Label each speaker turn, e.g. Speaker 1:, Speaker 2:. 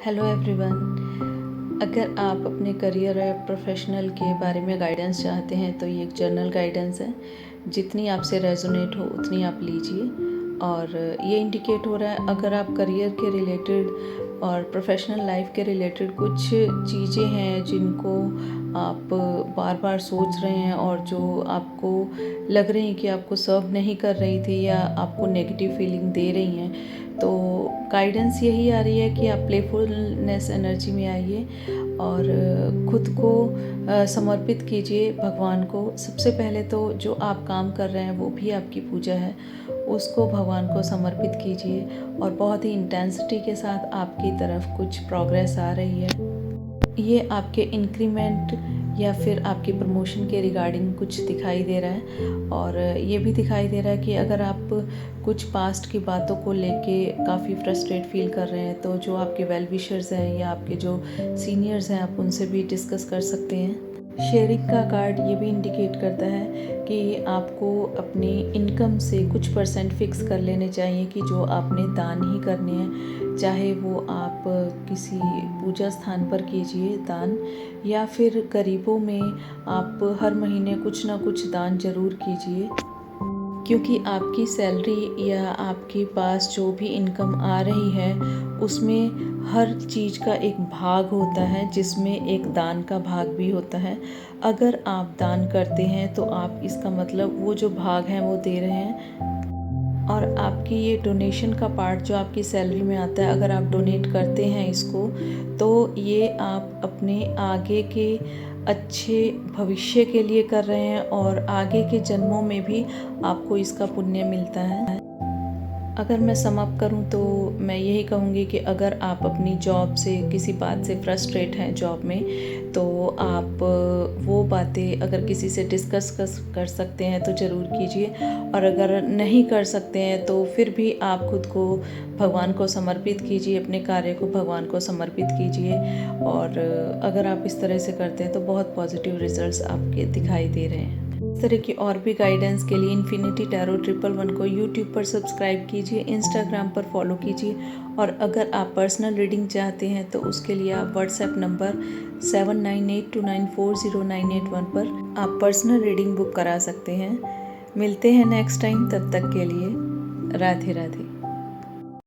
Speaker 1: Hello everyone. अगर आप अपने करियर या प्रोफेशनल के बारे में गाइडेंस चाहते हैं तो ये एक जनरल गाइडेंस है। जितनी आपसे रेजोनेट हो उतनी आप लीजिए। और ये इंडिकेट हो रहा है अगर आप करियर के रिलेटेड और प्रोफेशनल लाइफ के रिलेटेड कुछ चीज़ें हैं जिनको आप बार बार सोच रहे हैं और जो आपको लग रही हैं कि आपको सर्व नहीं कर रही थी या आपको नेगेटिव फीलिंग दे रही हैं, तो गाइडेंस यही आ रही है कि आप प्लेफुलनेस एनर्जी में आइए और खुद को समर्पित कीजिए भगवान को। सबसे पहले तो जो आप काम कर रहे हैं वो भी आपकी पूजा है, उसको भगवान को समर्पित कीजिए और बहुत ही इंटेंसिटी के साथ आपकी तरफ कुछ प्रोग्रेस आ रही है। ये आपके इंक्रीमेंट या फिर आपकी प्रमोशन के रिगार्डिंग कुछ दिखाई दे रहा है। और ये भी दिखाई दे रहा है कि अगर आप कुछ पास्ट की बातों को लेके काफ़ी फ्रस्ट्रेट फील कर रहे हैं तो जो आपके वेल विशर्स हैं या आपके जो सीनियर्स हैं आप उनसे भी डिस्कस कर सकते हैं। शेयरिंग का कार्ड ये भी इंडिकेट करता है कि आपको अपनी इनकम से कुछ परसेंट फिक्स कर लेने चाहिए कि जो आपने दान ही करने हैं, चाहे वो आप किसी पूजा स्थान पर कीजिए दान या फिर गरीबों में आप हर महीने कुछ ना कुछ दान ज़रूर कीजिए। क्योंकि आपकी सैलरी या आपके पास जो भी इनकम आ रही है उसमें हर चीज़ का एक भाग होता है जिसमें एक दान का भाग भी होता है। अगर आप दान करते हैं तो आप इसका मतलब वो जो भाग हैं वो दे रहे हैं। और आपकी ये डोनेशन का पार्ट जो आपकी सैलरी में आता है, अगर आप डोनेट करते हैं इसको तो ये आप अपने आगे के अच्छे भविष्य के लिए कर रहे हैं और आगे के जन्मों में भी आपको इसका पुण्य मिलता है। अगर मैं सम अप करूँ तो मैं यही कहूँगी कि अगर आप अपनी जॉब से किसी बात से फ्रस्ट्रेट हैं जॉब में, तो आप वो बातें अगर किसी से डिस्कस कर सकते हैं तो ज़रूर कीजिए। और अगर नहीं कर सकते हैं तो फिर भी आप खुद को भगवान को समर्पित कीजिए, अपने कार्य को भगवान को समर्पित कीजिए। और अगर आप इस तरह से करते हैं तो बहुत पॉजिटिव रिजल्ट्स आपके दिखाई दे रहे हैं। इस तरह की और भी गाइडेंस के लिए इन्फिनिटी टैरो 111 को यूट्यूब पर सब्सक्राइब कीजिए, इंस्टाग्राम पर फॉलो कीजिए। और अगर आप पर्सनल रीडिंग चाहते हैं तो उसके लिए आप व्हाट्सएप नंबर 7982940981 पर आप पर्सनल रीडिंग बुक करा सकते हैं। मिलते हैं नेक्स्ट टाइम, तब तक के लिए राधे राधे।